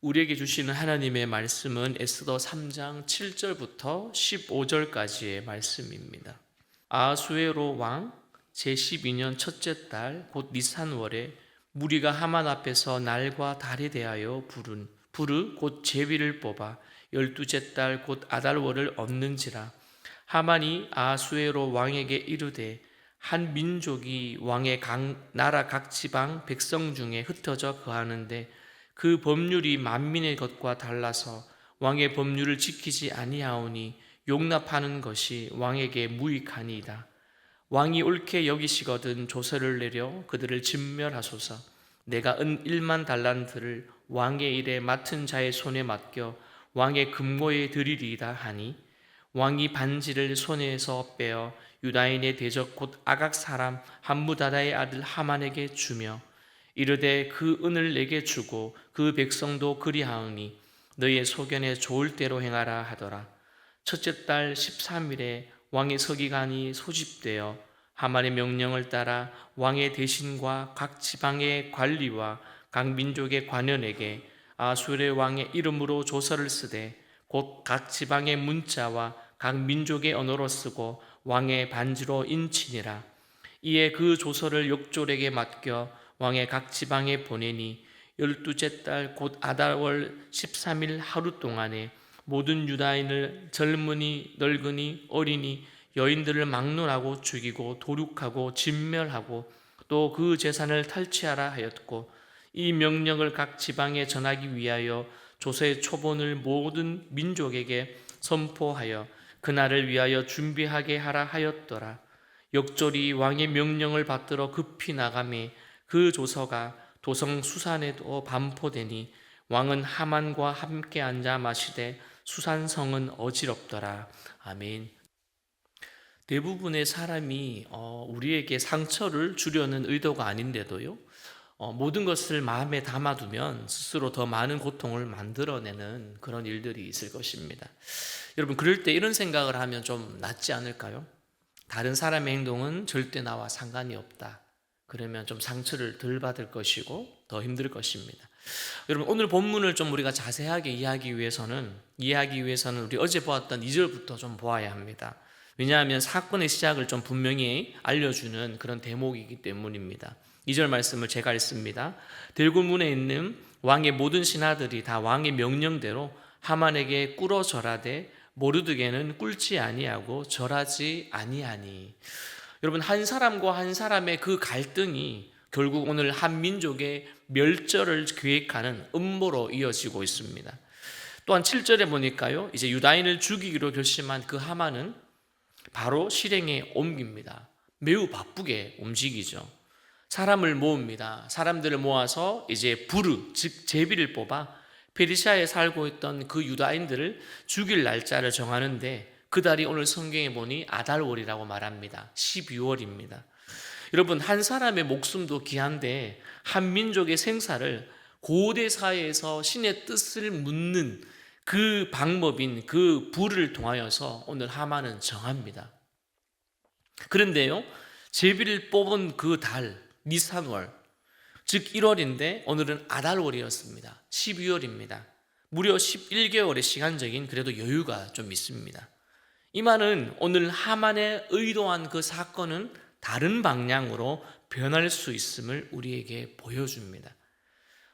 우리에게 주시는 하나님의 말씀은 에스더 3장 7절부터 15절까지의 말씀입니다. 아하수에로 왕 제12년 첫째 달 곧 니산월에 무리가 하만 앞에서 날과 달에 대하여 부르 곧 제비를 뽑아 12째 달 곧 아달월을 얻는지라. 하만이 아하수에로 왕에게 이르되 한 민족이 왕의 나라 각 지방 백성 중에 흩어져 거하는데 그 법률이 만민의 것과 달라서 왕의 법률을 지키지 아니하오니 용납하는 것이 왕에게 무익하니이다. 왕이 옳게 여기시거든 조서를 내려 그들을 진멸하소서. 내가 은 1만 달란트를 왕의 일에 맡은 자의 손에 맡겨 왕의 금고에 드리리이다 하니, 왕이 반지를 손에서 빼어 유다인의 대적 곧 아각 사람 함무다다의 아들 하만에게 주며 이르되 그 은을 내게 주고 그 백성도 그리하오니 너의 소견에 좋을 대로 행하라 하더라. 첫째 달 13일에 왕의 서기관이 소집되어 하만의 명령을 따라 왕의 대신과 각 지방의 관리와 각 민족의 관원에게 아수르 왕의 이름으로 조서를 쓰되 곧 각 지방의 문자와 각 민족의 언어로 쓰고 왕의 반지로 인치니라. 이에 그 조서를 욕졸에게 맡겨 왕의 각 지방에 보내니 12째 달 곧 아달월 13일 하루 동안에 모든 유다인을 젊은이 늙은이 어린이 여인들을 막론하고 죽이고 도륙하고 진멸하고 또 그 재산을 탈취하라 하였고, 이 명령을 각 지방에 전하기 위하여 조서의 초본을 모든 민족에게 선포하여 그날을 위하여 준비하게 하라 하였더라. 역졸이 왕의 명령을 받들어 급히 나가매 그 조서가 도성 수산에도 반포되니 왕은 하만과 함께 앉아 마시되 수산성은 어지럽더라. 아멘. 대부분의 사람이 우리에게 상처를 주려는 의도가 아닌데도요, 모든 것을 마음에 담아두면 스스로 더 많은 고통을 만들어내는 그런 일들이 있을 것입니다. 여러분, 그럴 때 이런 생각을 하면 좀 낫지 않을까요? 다른 사람의 행동은 절대 나와 상관이 없다. 그러면 좀 상처를 덜 받을 것이고 더 힘들 것입니다. 여러분, 오늘 본문을 좀 우리가 자세하게 이해하기 위해서는 우리 어제 보았던 2절부터 좀 보아야 합니다. 왜냐하면 사건의 시작을 좀 분명히 알려주는 그런 대목이기 때문입니다. 2절 말씀을 제가 읽습니다. 들굴문에 있는 왕의 모든 신하들이 다 왕의 명령대로 하만에게 꿇어 절하되 모르드게는 꿇지 아니하고 절하지 아니하니. 여러분, 한 사람과 한 사람의 그 갈등이 결국 오늘 한 민족의 멸절을 계획하는 음모로 이어지고 있습니다. 또한 7절에 보니까요, 이제 유다인을 죽이기로 결심한 그 하만은 바로 실행에 옮깁니다. 매우 바쁘게 움직이죠. 사람을 모읍니다. 사람들을 모아서 이제 즉 제비를 뽑아 페르시아에 살고 있던 그 유다인들을 죽일 날짜를 정하는데, 그 달이 오늘 성경에 보니 아달월이라고 말합니다. 12월입니다. 여러분, 한 사람의 목숨도 귀한데 한 민족의 생사를 고대 사회에서 신의 뜻을 묻는 그 방법인 그 불을 통하여서 오늘 하만은 정합니다. 그런데요, 제비를 뽑은 그 달 니산월, 즉 1월인데 오늘은 아달월이었습니다. 12월입니다. 무려 11개월의 시간적인 그래도 여유가 좀 있습니다. 이 말은 오늘 하만의 의도한 그 사건은 다른 방향으로 변할 수 있음을 우리에게 보여줍니다.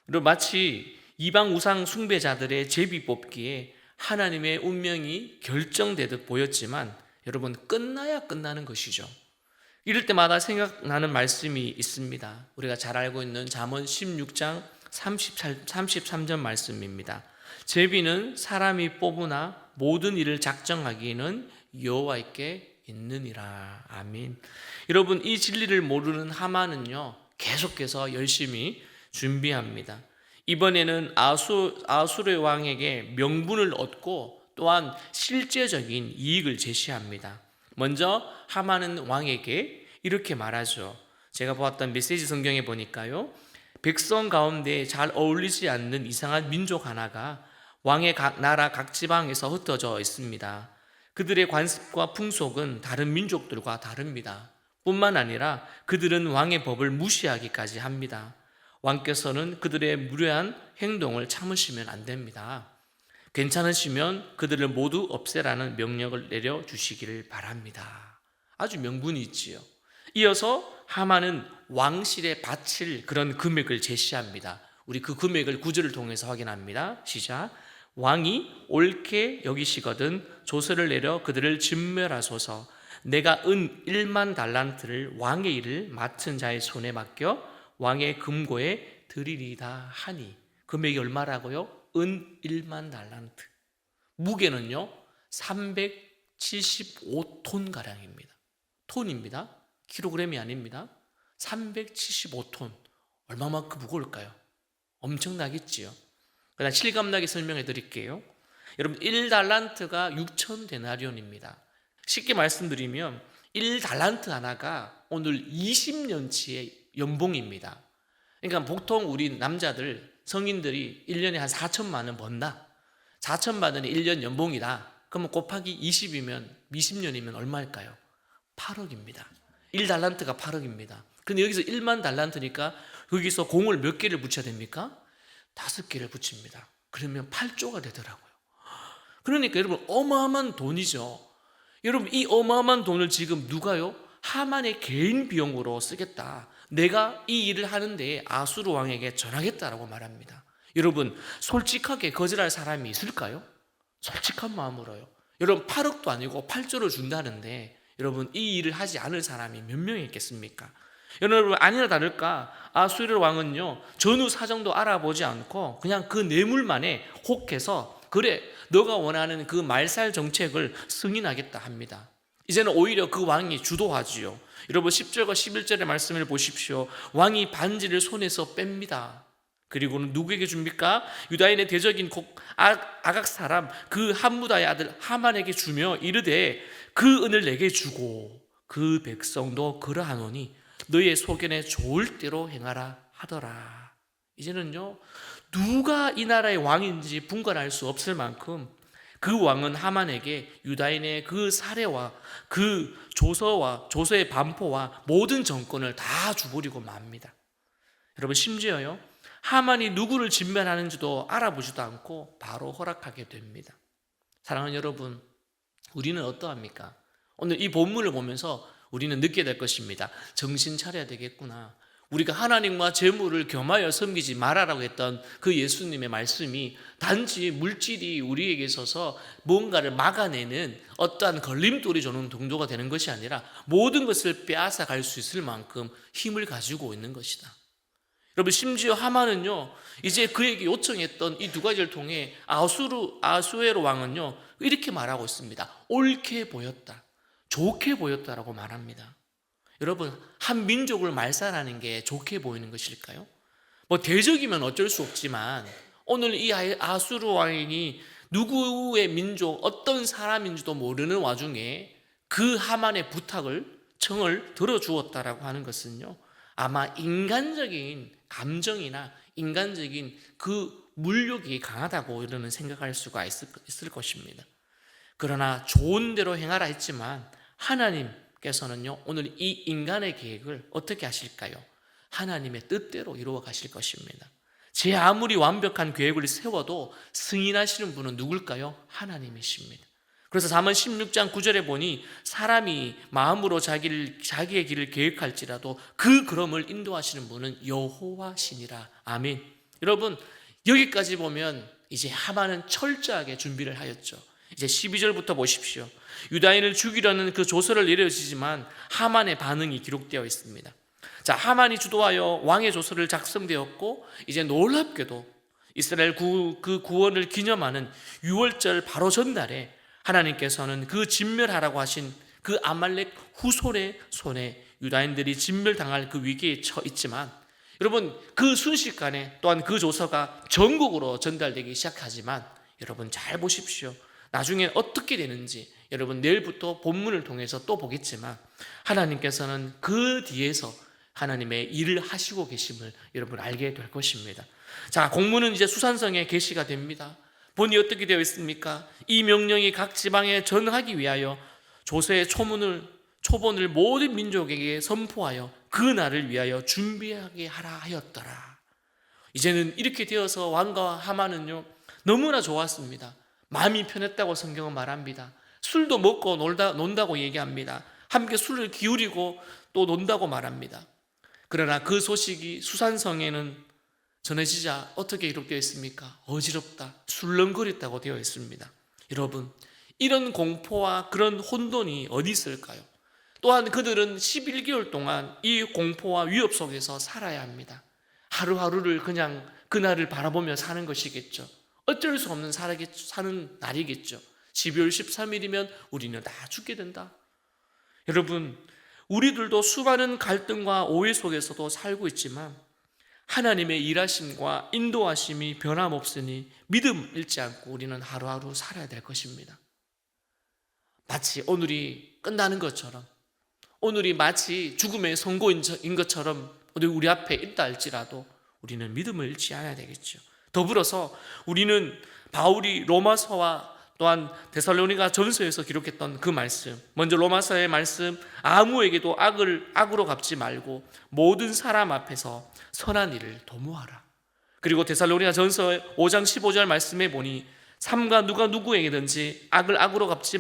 그리고 마치 이방 우상 숭배자들의 제비 뽑기에 하나님의 운명이 결정되듯 보였지만, 여러분, 끝나야 끝나는 것이죠. 이럴 때마다 생각나는 말씀이 있습니다. 우리가 잘 알고 있는 잠언 16장 33절 말씀입니다. 제비는 사람이 뽑으나 모든 일을 작정하기에는 여호와께 있느니라. 아멘. 여러분, 이 진리를 모르는 하만은요, 계속해서 열심히 준비합니다. 이번에는 아수르 왕에게 명분을 얻고 또한 실제적인 이익을 제시합니다. 먼저 하만은 왕에게 이렇게 말하죠. 제가 보았던 메시지 성경에 보니까요, 백성 가운데 잘 어울리지 않는 이상한 민족 하나가 왕의 나라 각 지방에서 흩어져 있습니다. 그들의 관습과 풍속은 다른 민족들과 다릅니다. 뿐만 아니라 그들은 왕의 법을 무시하기까지 합니다. 왕께서는 그들의 무례한 행동을 참으시면 안 됩니다. 괜찮으시면 그들을 모두 없애라는 명령을 내려주시기를 바랍니다. 아주 명분이 있지요. 이어서 하만은 왕실에 바칠 그런 금액을 제시합니다. 우리 그 금액을 구절을 통해서 확인합니다. 시작. 왕이 옳게 여기시거든 조서를 내려 그들을 진멸하소서. 내가 은 1만 달란트를 왕의 일을 맡은 자의 손에 맡겨 왕의 금고에 드리리다 하니. 금액이 얼마라고요? 은 1만 달란트. 무게는요 375톤 가량입니다. 톤입니다. 킬로그램이 아닙니다. 375톤. 얼마만큼 무거울까요? 엄청나겠지요. 그러나 실감나게 설명해 드릴게요. 여러분 1달란트가 6천 데나리온입니다. 쉽게 말씀드리면 1달란트 하나가 오늘 20년치의 연봉입니다. 그러니까 보통 우리 남자들 성인들이 1년에 한 4천만 원 번다. 4천만 원이 1년 연봉이다. 그러면 곱하기 20이면 20년이면 얼마일까요? 8억입니다. 1달란트가 8억입니다. 근데 여기서 1만 달란트니까 여기서 공을 몇 개를 붙여야 됩니까? 5개를 붙입니다. 그러면 8조가 되더라고요. 그러니까 여러분 어마어마한 돈이죠. 여러분 이 어마어마한 돈을 지금 누가요? 하만의 개인 비용으로 쓰겠다. 내가 이 일을 하는데 아수르 왕에게 전하겠다라고 말합니다. 여러분 솔직하게 거절할 사람이 있을까요? 솔직한 마음으로요. 여러분 8억도 아니고 8조를 준다는데 여러분 이 일을 하지 않을 사람이 몇 명이 있겠습니까? 여러분 아니나 다를까 아수르 왕은요 전후 사정도 알아보지 않고 그냥 그 뇌물만에 혹해서 그래 너가 원하는 그 말살 정책을 승인하겠다 합니다. 이제는 오히려 그 왕이 주도하지요. 여러분 10절과 11절의 말씀을 보십시오. 왕이 반지를 손에서 뺍니다. 그리고는 누구에게 줍니까? 유다인의 대적인 아각 사람 그 함무다의 아들 하만에게 주며 이르되 그 은을 내게 주고 그 백성도 그러하노니 너의 소견에 좋을 대로 행하라 하더라. 이제는요 누가 이 나라의 왕인지 분간할 수 없을 만큼 그 왕은 하만에게 유다인의 그 사례와 그 조서의 반포와 모든 정권을 다 주버리고 맙니다. 여러분 심지어요 하만이 누구를 진멸하는지도 알아보지도 않고 바로 허락하게 됩니다. 사랑하는 여러분, 우리는 어떠합니까? 오늘 이 본문을 보면서 우리는 느끼게 될 것입니다. 정신 차려야 되겠구나. 우리가 하나님과 재물을 겸하여 섬기지 말아라고 했던 그 예수님의 말씀이 단지 물질이 우리에게 있어서 뭔가를 막아내는 어떠한 걸림돌이 주는 정도가 되는 것이 아니라 모든 것을 빼앗아 갈 수 있을 만큼 힘을 가지고 있는 것이다. 여러분 심지어 하만은요 이제 그에게 요청했던 이 두 가지를 통해 아수에로 왕은요 이렇게 말하고 있습니다. 옳게 보였다, 좋게 보였다라고 말합니다. 여러분 한 민족을 말살하는 게 좋게 보이는 것일까요? 뭐 대적이면 어쩔 수 없지만 오늘 이 아수르 왕이 누구의 민족 어떤 사람인지도 모르는 와중에 그 하만의 청을 들어주었다라고 하는 것은요 아마 인간적인 감정이나 인간적인 그 물욕이 강하다고 이러는 생각할 수가 있을 것입니다. 그러나 좋은 대로 행하라 했지만 하나님께서는요 오늘 이 인간의 계획을 어떻게 하실까요? 하나님의 뜻대로 이루어 가실 것입니다. 제 아무리 완벽한 계획을 세워도 승인하시는 분은 누굴까요? 하나님이십니다. 그래서 잠언 16장 9절에 보니 사람이 마음으로 자기의 길을 계획할지라도 그 걸음을 인도하시는 분은 여호와시니라. 아멘. 여러분 여기까지 보면 이제 하만은 철저하게 준비를 하였죠. 이제 12절부터 보십시오. 유다인을 죽이려는 그 조서를 내려지지만 하만의 반응이 기록되어 있습니다. 자, 하만이 주도하여 왕의 조서를 작성되었고 이제 놀랍게도 이스라엘 그 구원을 기념하는 6월절 바로 전날에 하나님께서는 그 진멸하라고 하신 그 아말렉 후손의 손에 유다인들이 진멸당할 그 위기에 처 있지만 여러분 그 순식간에 또한 그 조서가 전국으로 전달되기 시작하지만 여러분 잘 보십시오. 나중에 어떻게 되는지 여러분 내일부터 본문을 통해서 또 보겠지만 하나님께서는 그 뒤에서 하나님의 일을 하시고 계심을 여러분 알게 될 것입니다. 자, 공문은 이제 수산성에 게시가 됩니다. 본이 어떻게 되어 있습니까? 이 명령이 각 지방에 전하기 위하여 조서의 초본을 모든 민족에게 선포하여 그 날을 위하여 준비하게 하라 하였더라. 이제는 이렇게 되어서 왕과 하만은요 너무나 좋았습니다. 마음이 편했다고 성경은 말합니다. 술도 먹고 논다고 얘기합니다. 함께 술을 기울이고 또 논다고 말합니다. 그러나 그 소식이 수산성에는 전해지자 어떻게 기록되어 있습니까? 어지럽다, 술렁거렸다고 되어 있습니다. 여러분, 이런 공포와 그런 혼돈이 어디 있을까요? 또한 그들은 11개월 동안 이 공포와 위협 속에서 살아야 합니다. 하루하루를 그냥 그날을 바라보며 사는 것이겠죠. 어쩔 수 없는 사는 날이겠죠. 12월 13일이면 우리는 다 죽게 된다. 여러분, 우리들도 수많은 갈등과 오해 속에서도 살고 있지만 하나님의 일하심과 인도하심이 변함없으니 믿음 잃지 않고 우리는 하루하루 살아야 될 것입니다. 마치 오늘이 끝나는 것처럼, 오늘이 마치 죽음의 선고인 것처럼 우리 앞에 있다 할지라도 우리는 믿음을 잃지 않아야 되겠죠. 더불어서 우리는 바울이 로마서와 또한 데살로니가 전서에서 기록했던 그 말씀, 먼저 로마서의 말씀, 아무에게도 악으로 갚지 말고 모든 사람 앞에서 선한 일을 도모하라. 그리고 데살로니가 전서 5장 15절 말씀에 보니 삼가 누가 누구에게든지 악을 악으로 갚지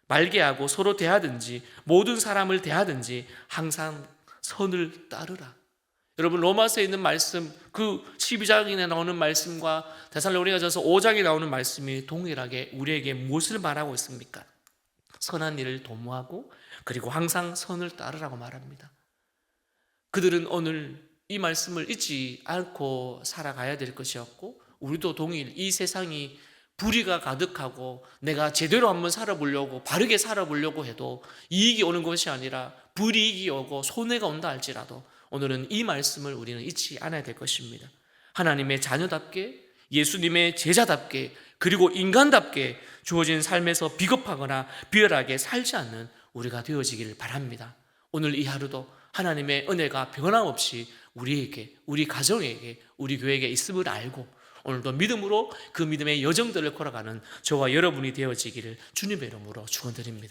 말게 하고 서로 대하든지 모든 사람을 대하든지 항상 선을 따르라. 여러분, 로마서에 있는 말씀, 그 12장에 나오는 말씀과 데살로니가전서 5장에 나오는 말씀이 동일하게 우리에게 무엇을 말하고 있습니까? 선한 일을 도모하고 그리고 항상 선을 따르라고 말합니다. 그들은 오늘 이 말씀을 잊지 않고 살아가야 될 것이었고, 우리도 동일 이 세상이 불의가 가득하고 내가 제대로 한번 살아보려고, 바르게 살아보려고 해도 이익이 오는 것이 아니라 불이익이 오고 손해가 온다 할지라도 오늘은 이 말씀을 우리는 잊지 않아야 될 것입니다. 하나님의 자녀답게, 예수님의 제자답게, 그리고 인간답게 주어진 삶에서 비겁하거나 비열하게 살지 않는 우리가 되어지기를 바랍니다. 오늘 이 하루도 하나님의 은혜가 변함없이 우리에게, 우리 가정에게, 우리 교회에게 있음을 알고 오늘도 믿음으로 그 믿음의 여정들을 걸어가는 저와 여러분이 되어지기를 주님의 이름으로 축원드립니다.